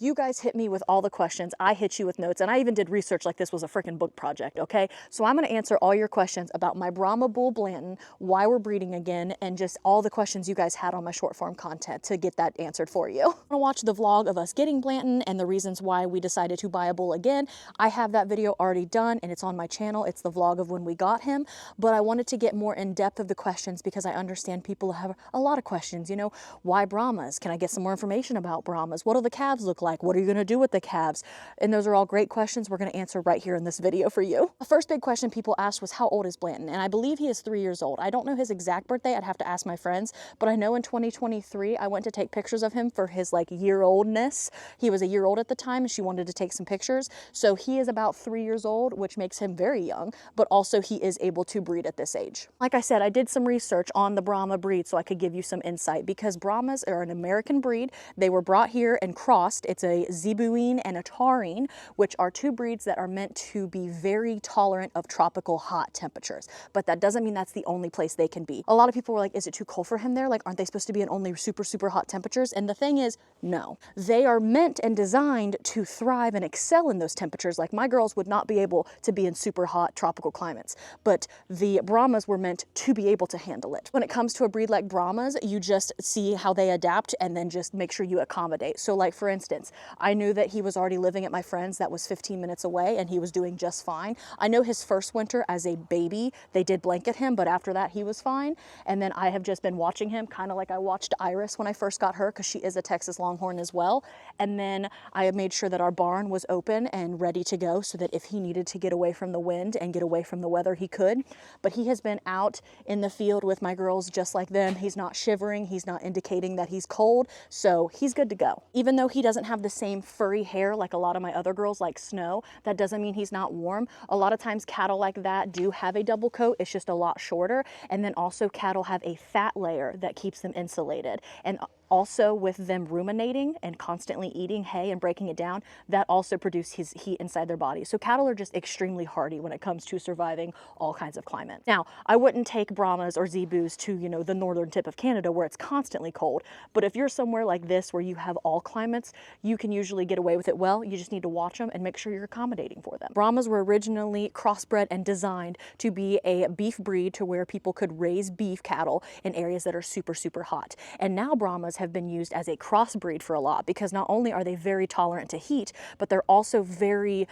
You guys hit me with all the questions. I hit you with notes, and I even did research like this was a freaking book project, okay? So I'm gonna answer all your questions about my Brahma bull Blanton, why we're breeding again, and just all the questions you guys had on my short form content to get that answered for you. I'm gonna watch the vlog of us getting Blanton and the reasons why we decided to buy a bull again. I have that video already done and it's on my channel. It's the vlog of when we got him, but I wanted to get more in depth of the questions because I understand people have a lot of questions, you know, why Brahmas? Can I get some more information about Brahmas? What do the calves look like? What are you going to do with the calves? And those are all great questions we're going to answer right here in this video for you. The first big question people asked was, how old is Blanton? And I believe he is 3 years old. I don't know his exact birthday. I'd have to ask my friends, but I know in 2023, I went to take pictures of him for his like year-oldness. He was a year old at the time and she wanted to take some pictures. So he is about 3 years old, which makes him very young, but also he is able to breed at this age. Like I said, I did some research on the Brahma breed so I could give you some insight because Brahmas are an American breed. They were brought here and crossed. It's a Zebuine and a Taurine, which are two breeds that are meant to be very tolerant of tropical hot temperatures. But that doesn't mean that's the only place they can be. A lot of people were like, is it too cold for him there? Like, aren't they supposed to be in only super, super hot temperatures? And the thing is, no. They are meant and designed to thrive and excel in those temperatures. Like my girls would not be able to be in super hot tropical climates, but the Brahmas were meant to be able to handle it. When it comes to a breed like Brahmas, you just see how they adapt and then just make sure you accommodate. So like for instance, I knew that he was already living at my friend's that was 15 minutes away and he was doing just fine. I know his first winter as a baby, they did blanket him, but after that he was fine. And then I have just been watching him kind of like I watched Iris when I first got her because she is a Texas Longhorn as well. And then I have made sure that our barn was open and ready to go so that if he needed to get away from the wind and get away from the weather, he could. But he has been out in the field with my girls just like them. He's not shivering. He's not indicating that he's cold. So he's good to go. Even though he doesn't have the same furry hair like a lot of my other girls like Snow, that doesn't mean he's not warm. A lot of times cattle like that do have a double coat. It's just a lot shorter. And then also cattle have a fat layer that keeps them insulated. And also with them ruminating and constantly eating hay and breaking it down, that also produces heat inside their body. So cattle are just extremely hardy when it comes to surviving all kinds of climates. Now, I wouldn't take Brahmas or Zebus to, you know, the northern tip of Canada where it's constantly cold. But if you're somewhere like this where you have all climates, you can usually get away with it well. You just need to watch them and make sure you're accommodating for them. Brahmas were originally crossbred and designed to be a beef breed to where people could raise beef cattle in areas that are super, super hot. And now Brahmas have been used as a crossbreed for a lot because not only are they very tolerant to heat, but they're also very,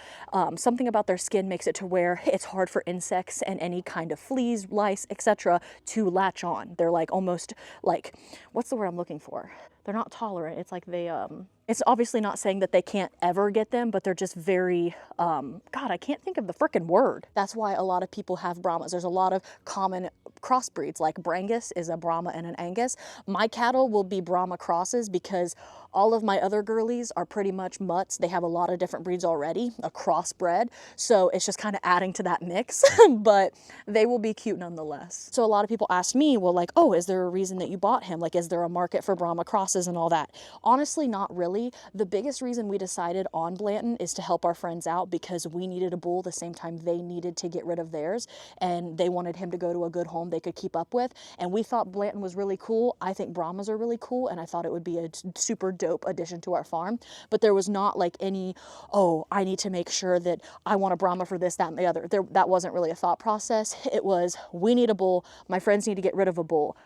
something about their skin makes it to where it's hard for insects and any kind of fleas, lice, etc. to latch on. They're like almost like, what's the word I'm looking for? They're not tolerant. It's like they, it's obviously not saying that they can't ever get them, but they're just very, God, I can't think of the frickin' word. That's why a lot of people have Brahmas. There's a lot of common crossbreeds, like Brangus is a Brahma and an Angus. My cattle will be Brahma crosses because all of my other girlies are pretty much mutts. They have a lot of different breeds already, a crossbred. So it's just kind of adding to that mix, but they will be cute nonetheless. So a lot of people ask me, well, like, oh, is there a reason that you bought him? Like, is there a market for Brahma crosses and all that? Honestly, not really. The biggest reason we decided on Blanton is to help our friends out because we needed a bull the same time they needed to get rid of theirs, and they wanted him to go to a good home they could keep up with. And we thought Blanton was really cool. I think Brahmas are really cool, and I thought it would be a super dope addition to our farm. But there was not like any, oh, I need to make sure that I want a Brahma for this, that, and the other. That wasn't really a thought process. It was, we need a bull. My friends need to get rid of a bull.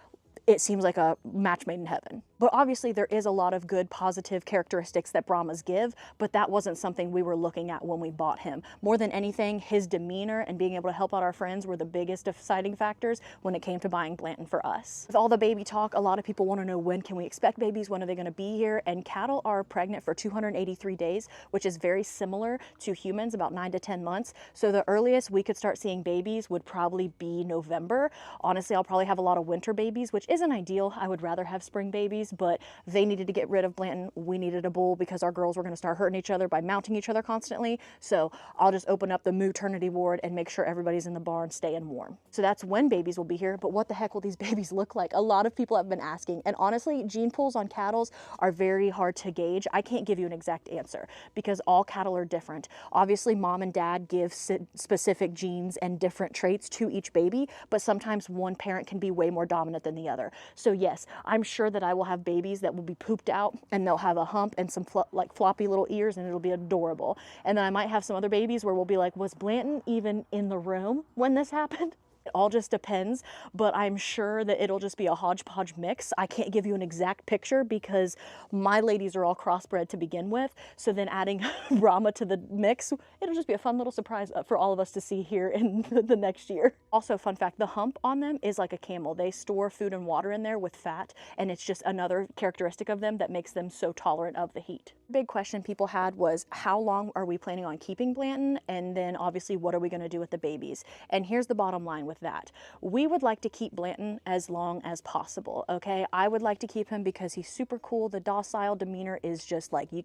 It seems like a match made in heaven. But obviously there is a lot of good positive characteristics that Brahmas give, but that wasn't something we were looking at when we bought him. More than anything, his demeanor and being able to help out our friends were the biggest deciding factors when it came to buying Blanton for us. With all the baby talk, a lot of people want to know, when can we expect babies? When are they going to be here? And cattle are pregnant for 283 days, which is very similar to humans, about 9 to 10 months. So the earliest we could start seeing babies would probably be November. Honestly, I'll probably have a lot of winter babies, which isn't ideal. I would rather have spring babies, but they needed to get rid of Blanton. We needed a bull because our girls were going to start hurting each other by mounting each other constantly. So I'll just open up the maternity ward and make sure everybody's in the barn staying warm. So that's when babies will be here. But what the heck will these babies look like? A lot of people have been asking. And honestly, gene pools on cattle are very hard to gauge. I can't give you an exact answer because all cattle are different. Obviously, mom and dad give specific genes and different traits to each baby, but sometimes one parent can be way more dominant than the other. together. So yes, I'm sure that I will have babies that will be pooped out and they'll have a hump and some like floppy little ears, and it'll be adorable. And then I might have some other babies where we'll be like, was Blanton even in the room when this happened? It all just depends, but I'm sure that it'll just be a hodgepodge mix. I can't give you an exact picture because my ladies are all crossbred to begin with. So then adding Brahma to the mix, it'll just be a fun little surprise for all of us to see here in the next year. Also, fun fact, the hump on them is like a camel. They store food and water in there with fat, and it's just another characteristic of them that makes them so tolerant of the heat. Big question people had was, how long are we planning on keeping Blanton? And then obviously, what are we going to do with the babies? And here's the bottom line with that. We would like to keep Blanton as long as possible, okay? I would like to keep him because he's super cool. The docile demeanor is just like, you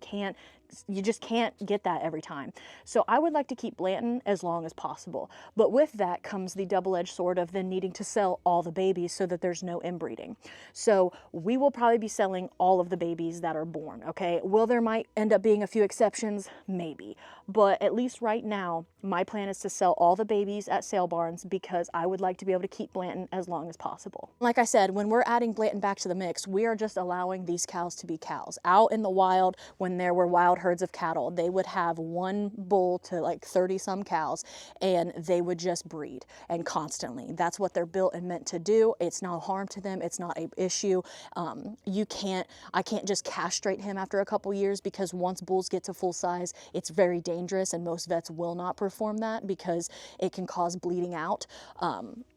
just can't get that every time. So I would like to keep Blanton as long as possible. But with that comes the double-edged sword of then needing to sell all the babies so that there's no inbreeding. So we will probably be selling all of the babies that are born, okay? There might end up being a few exceptions, maybe. But at least right now, my plan is to sell all the babies at sale barns because I would like to be able to keep Blanton as long as possible. Like I said, when we're adding Blanton back to the mix, we are just allowing these cows to be cows. Out in the wild, when there were wild herds of cattle, they would have one bull to like 30 some cows, and they would just breed and constantly. That's what they're built and meant to do. It's no harm to them. It's not an issue. I can't just castrate him after a couple years because once bulls get to full size, it's very dangerous, and most vets will not perform that because it can cause bleeding out.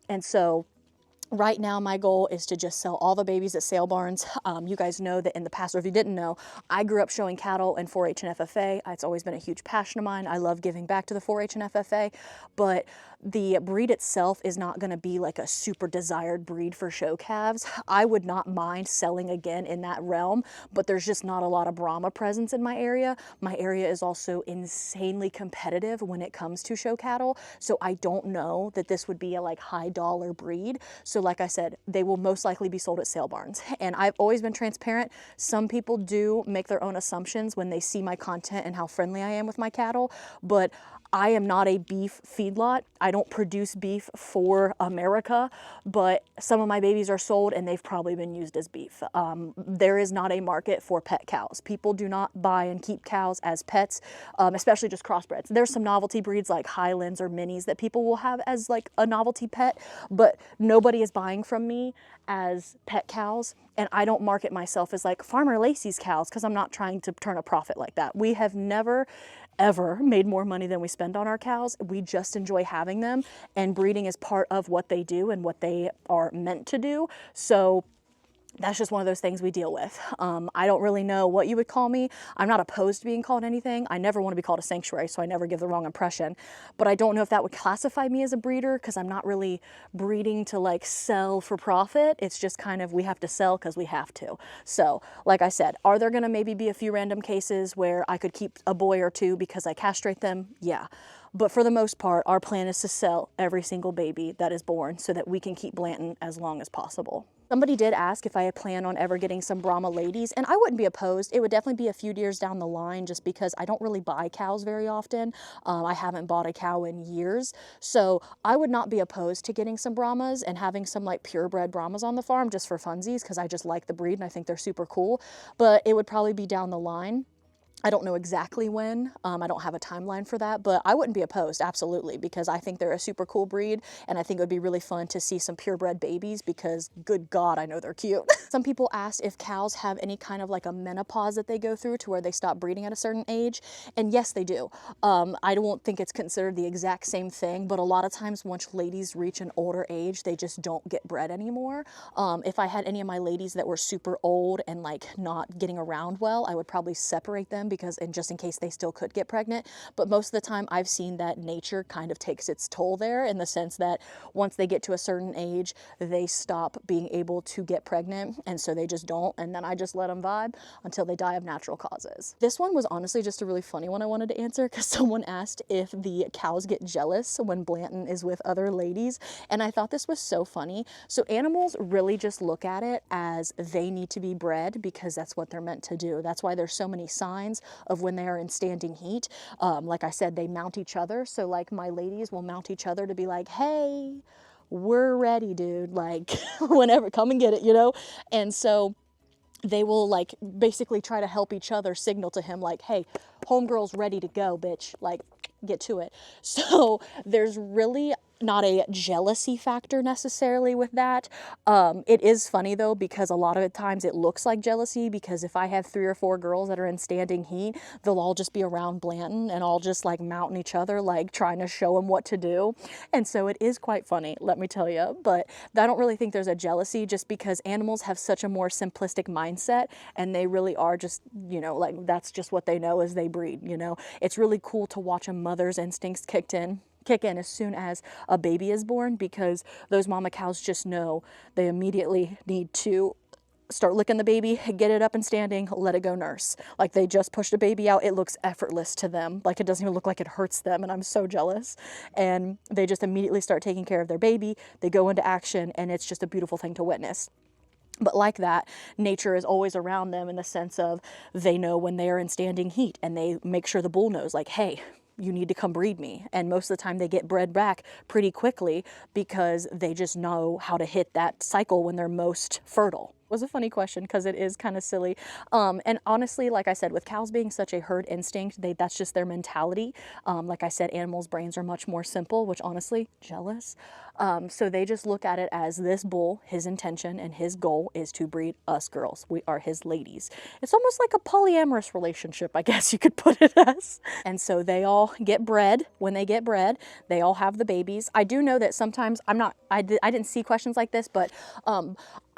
And so right now, my goal is to just sell all the babies at sale barns. You guys know that in the past, or if you didn't know, I grew up showing cattle in 4-H and FFA. It's always been a huge passion of mine. I love giving back to the 4-H and FFA, but the breed itself is not going to be like a super desired breed for show calves. I would not mind selling again in that realm, but there's just not a lot of Brahma presence in my area. My area is also insanely competitive when it comes to show cattle, so I don't know that this would be a like high dollar breed. So like I said, they will most likely be sold at sale barns. And I've always been transparent. Some people do make their own assumptions when they see my content and how friendly I am with my cattle, but I am not a beef feedlot. I don't produce beef for America, but some of my babies are sold and they've probably been used as beef. There is not a market for pet cows. People do not buy and keep cows as pets, especially just crossbreds. There's some novelty breeds like Highlands or Minis that people will have as like a novelty pet, but nobody is buying from me as pet cows. And I don't market myself as like Farmer Lacey's cows because I'm not trying to turn a profit like that. We have never ever made more money than we spend on our cows. We just enjoy having them, and breeding is part of what they do and what they are meant to do. So that's just one of those things we deal with. I don't really know what you would call me. I'm not opposed to being called anything. I never want to be called a sanctuary, so I never give the wrong impression. But I don't know if that would classify me as a breeder because I'm not really breeding to like sell for profit. It's just kind of we have to sell because we have to. So like I said, are there going to maybe be a few random cases where I could keep a boy or two because I castrate them? Yeah. But for the most part, our plan is to sell every single baby that is born so that we can keep Blanton as long as possible. Somebody did ask if I plan on ever getting some Brahma ladies, and I wouldn't be opposed. It would definitely be a few years down the line just because I don't really buy cows very often. I haven't bought a cow in years. So I would not be opposed to getting some Brahmas and having some like purebred Brahmas on the farm just for funsies because I just like the breed and I think they're super cool. But it would probably be down the line. I don't know exactly when. I don't have a timeline for that, but I wouldn't be opposed, absolutely, because I think they're a super cool breed, and I think it would be really fun to see some purebred babies because, good God, I know they're cute. Some people asked if cows have any kind of like a menopause that they go through to where they stop breeding at a certain age, and yes, they do. I don't think it's considered the exact same thing, but a lot of times once ladies reach an older age, they just don't get bred anymore. If I had any of my ladies that were super old and like not getting around well, I would probably separate them because, and just in case they still could get pregnant. But most of the time I've seen that nature kind of takes its toll there in the sense that once they get to a certain age, they stop being able to get pregnant. And so they just don't. And then I just let them vibe until they die of natural causes. This one was honestly just a really funny one I wanted to answer because someone asked if the cows get jealous when Blanton is with other ladies. And I thought this was so funny. So animals really just look at it as they need to be bred because that's what they're meant to do. That's why there's so many signs of when they are in standing heat. Like I said, they mount each other. So like my ladies will mount each other to be like, hey, we're ready, dude. Like, whenever, come and get it, you know? And so they will like basically try to help each other signal to him like, hey, homegirl's ready to go, bitch. Like, get to it. So there's really not a jealousy factor necessarily with that. It is funny though, because a lot of times it looks like jealousy, because if I have 3 or 4 girls that are in standing heat, they'll all just be around Blanton and all just like mounting each other, like trying to show him what to do. And so it is quite funny, let me tell you. But I don't really think there's a jealousy, just because animals have such a more simplistic mindset, and they really are just, you know, like that's just what they know as they breed, you know. It's really cool to watch a mother's instincts kick in as soon as a baby is born, because those mama cows just know they immediately need to start licking the baby, get it up and standing, let it go nurse. Like they just pushed a baby out. It looks effortless to them. Like it doesn't even look like it hurts them. And I'm so jealous. And they just immediately start taking care of their baby. They go into action, and it's just a beautiful thing to witness. But like that, nature is always around them, in the sense of they know when they are in standing heat, and they make sure the bull knows, like, hey, you need to come breed me. And most of the time they get bred back pretty quickly, because they just know how to hit that cycle when they're most fertile. It was a funny question, because it is kind of silly. And honestly, like I said, with cows being such a herd instinct, that's just their mentality. Like I said, animals' brains are much more simple, which honestly, jealous. So they just look at it as this bull, his intention and his goal is to breed us girls. We are his ladies. It's almost like a polyamorous relationship, I guess you could put it as. And so they all get bred. When they get bred, they all have the babies. I do know that sometimes, I didn't see questions like this, but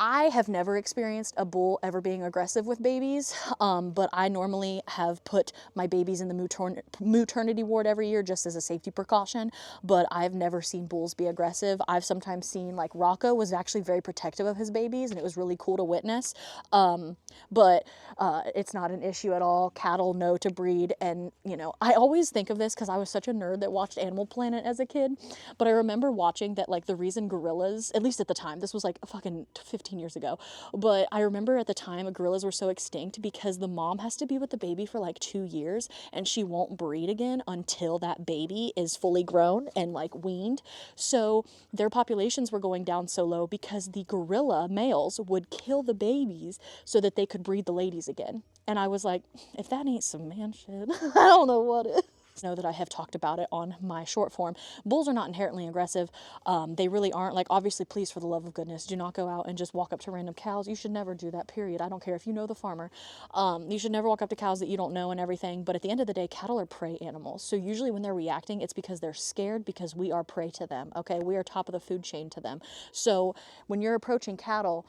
I have never experienced a bull ever being aggressive with babies, but I normally have put my babies in the maternity ward every year just as a safety precaution, but I've never seen bulls be aggressive. I've sometimes seen, like, Rocco was actually very protective of his babies, and it was really cool to witness, but it's not an issue at all. Cattle know to breed, and, you know, I always think of this because I was such a nerd that watched Animal Planet as a kid, but I remember watching that, like, the reason gorillas, at least at the time, this was like fucking 15 years ago, but I remember at the time gorillas were so extinct because the mom has to be with the baby for like 2 years, and she won't breed again until that baby is fully grown and like weaned. So their populations were going down so low because the gorilla males would kill the babies so that they could breed the ladies again. And I was like, if that ain't some man shit, I don't know what is. Know that I have talked about it on my short form. Bulls are not inherently aggressive. They really aren't. Like, obviously, please, for the love of goodness, do not go out and just walk up to random cows. You should never do that, period. I don't care if you know the farmer. You should never walk up to cows that you don't know and everything. But at the end of the day, cattle are prey animals. So usually when they're reacting, it's because they're scared, because we are prey to them. Okay, we are top of the food chain to them. So when you're approaching cattle,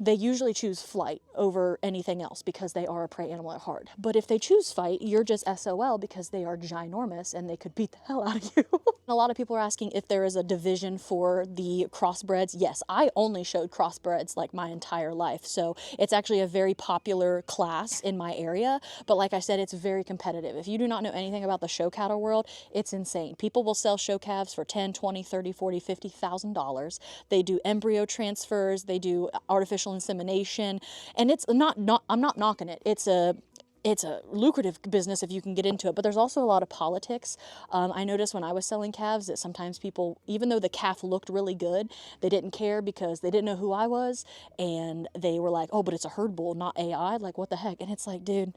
they usually choose flight over anything else because they are a prey animal at heart. But if they choose fight, you're just SOL because they are ginormous and they could beat the hell out of you. A lot of people are asking if there is a division for the crossbreds. Yes, I only showed crossbreds like my entire life. So it's actually a very popular class in my area. But like I said, it's very competitive. If you do not know anything about the show cattle world, it's insane. People will sell show calves for $10, $20, $30, $40, $50,000. They do embryo transfers. They do artificial insemination, and it's not I'm not knocking it. It's a lucrative business if you can get into it, but there's also a lot of politics. I noticed when I was selling calves that sometimes people, even though the calf looked really good, they didn't care because they didn't know who I was, and they were like, oh, but it's a herd bull, not AI. Like, what the heck? And it's like, dude,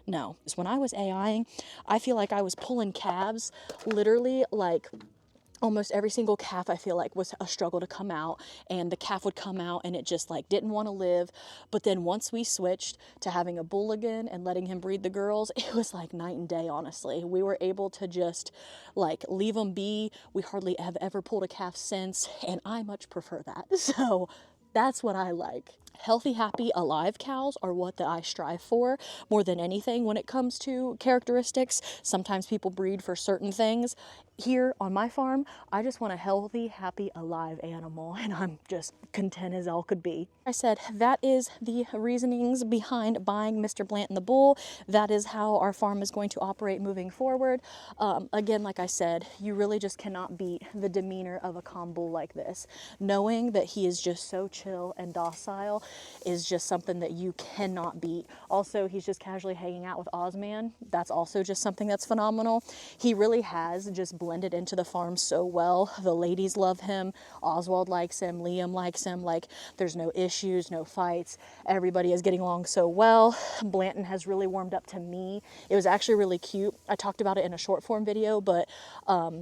no. When I was AIing, I feel like I was pulling calves literally like almost every single calf I feel like was a struggle to come out, and the calf would come out and it just like didn't want to live. But then once we switched to having a bull again and letting him breed the girls, it was like night and day, honestly. We were able to just like leave them be. We hardly have ever pulled a calf since, and I much prefer that. So that's what I like. Healthy, happy, alive cows are what that I strive for more than anything when it comes to characteristics. Sometimes people breed for certain things. Here on my farm, I just want a healthy, happy, alive animal, and I'm just content as all could be. I said that is the reasonings behind buying Mr. Blanton the bull. That is how our farm is going to operate moving forward. Again, like I said, you really just cannot beat the demeanor of a calm bull like this. Knowing that he is just so chill and docile, is just something that you cannot beat. Also, he's just casually hanging out with Ozman. That's also just something that's phenomenal. He really has just blended into the farm so well. The ladies love him. Oswald likes him. Liam likes him. Like, there's no issues, no fights. Everybody is getting along so well. Blanton has really warmed up to me. It was actually really cute. I talked about it in a short form video, but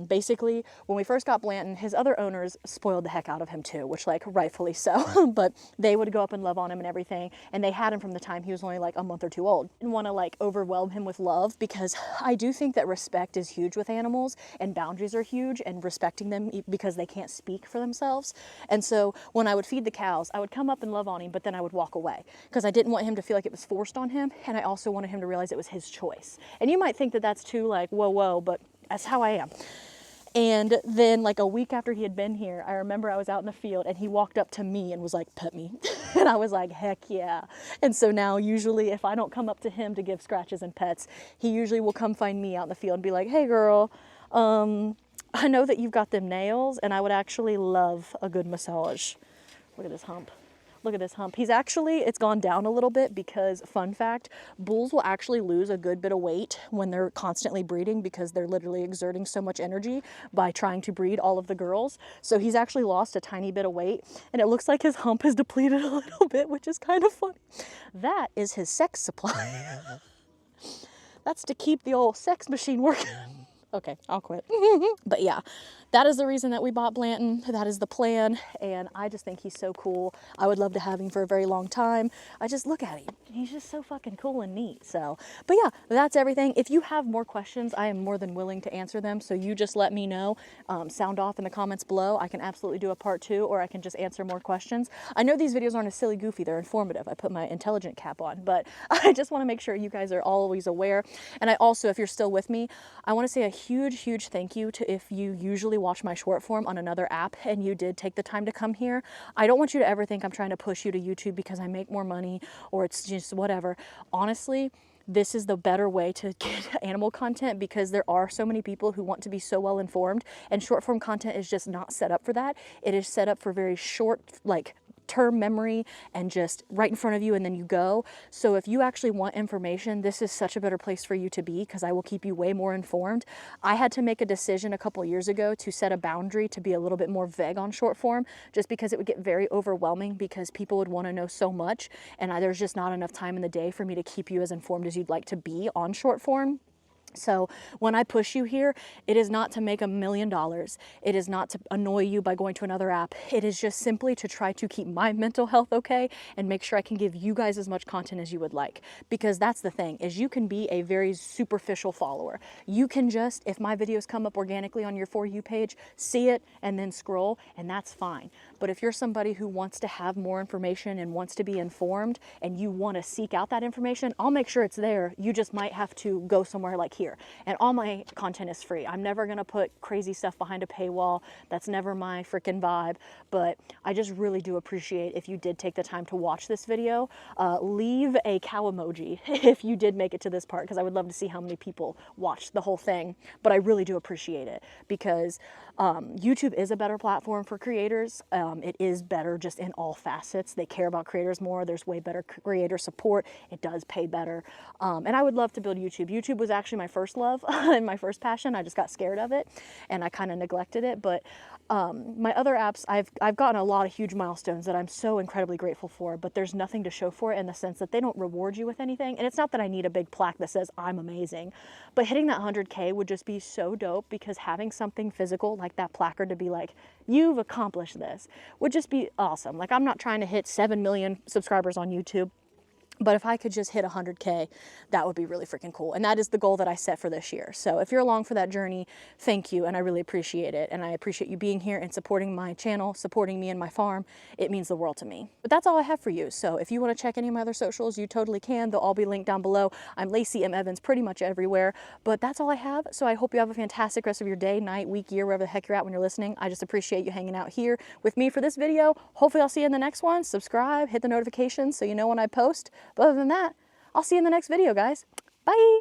basically when we first got Blanton, his other owners spoiled the heck out of him too, which, like, rightfully so. But they would go up and love on him and everything, and they had him from the time he was only like a month or two old. Didn't want to like overwhelm him with love, because I do think that respect is huge with animals, and boundaries are huge, and respecting them because they can't speak for themselves. And so when I would feed the cows, I would come up and love on him, but then I would walk away because I didn't want him to feel like it was forced on him, and I also wanted him to realize it was his choice. And you might think that that's too like whoa, but that's how I am. And then like a week after he had been here, I remember I was out in the field and he walked up to me and was like, pet me. And I was like, heck yeah. And so now usually if I don't come up to him to give scratches and pets, he usually will come find me out in the field and be like, hey girl, I know that you've got them nails and I would actually love a good massage. Look at this hump. Look at this hump. He's actually, it's gone down a little bit because, fun fact, bulls will actually lose a good bit of weight when they're constantly breeding because they're literally exerting so much energy by trying to breed all of the girls. So he's actually lost a tiny bit of weight, and it looks like his hump has depleted a little bit, which is kind of funny. That is his sex supply. That's to keep the old sex machine working. Okay, I'll quit. But yeah, that is the reason that we bought Blanton. That is the plan, and I just think he's so cool. I would love to have him for a very long time. I just look at him. He's just so fucking cool and neat. So, but yeah, that's everything. If you have more questions, I am more than willing to answer them. So you just let me know. Sound off in the comments below. I can absolutely do a part 2, or I can just answer more questions. I know these videos aren't as silly goofy. They're informative. I put my intelligent cap on, but I just want to make sure you guys are always aware. And I also, if you're still with me, I want to say a huge thank you to if you usually watch my short form on another app and you did take the time to come here. I don't want you to ever think I'm trying to push you to YouTube because I make more money or it's just whatever. Honestly, this is the better way to get animal content because there are so many people who want to be so well informed, and short form content is just not set up for that. It is set up for very short, like, term memory and just right in front of you and then you go. So if you actually want information, this is such a better place for you to be because I will keep you way more informed. I had to make a decision a couple years ago to set a boundary to be a little bit more vague on short form, just because it would get very overwhelming because people would want to know so much, and there's just not enough time in the day for me to keep you as informed as you'd like to be on short form. So when I push you here, it is not to make $1 million. It is not to annoy you by going to another app. It is just simply to try to keep my mental health okay and make sure I can give you guys as much content as you would like. Because that's the thing, is you can be a very superficial follower. You can just, if my videos come up organically on your For You page, see it and then scroll, and that's fine. But if you're somebody who wants to have more information and wants to be informed and you want to seek out that information, I'll make sure it's there. You just might have to go somewhere like here. And all my content is free. I'm never going to put crazy stuff behind a paywall. That's never my freaking vibe. But I just really do appreciate if you did take the time to watch this video. Leave a cow emoji if you did make it to this part, because I would love to see how many people watched the whole thing. But I really do appreciate it because YouTube is a better platform for creators. It is better just in all facets. They care about creators more. There's way better creator support. It does pay better. And I would love to build YouTube. YouTube was actually my first love and my first passion. I just got scared of it and I kind of neglected it. But my other apps, I've gotten a lot of huge milestones that I'm so incredibly grateful for, but there's nothing to show for it in the sense that they don't reward you with anything. And it's not that I need a big plaque that says I'm amazing, but hitting that 100K would just be so dope, because having something physical like that placard to be like, you've accomplished this, would just be awesome. Like, I'm not trying to hit 7 million subscribers on YouTube, but if I could just hit 100K, that would be really freaking cool. And that is the goal that I set for this year. So if you're along for that journey, thank you. And I really appreciate it. And I appreciate you being here and supporting my channel, supporting me and my farm. It means the world to me. But that's all I have for you. So if you want to check any of my other socials, you totally can. They'll all be linked down below. I'm laciemevans pretty much everywhere. But that's all I have. So I hope you have a fantastic rest of your day, night, week, year, wherever the heck you're at when you're listening. I just appreciate you hanging out here with me for this video. Hopefully I'll see you in the next one. Subscribe, hit the notifications so you know when I post. But other than that, I'll see you in the next video, guys. Bye.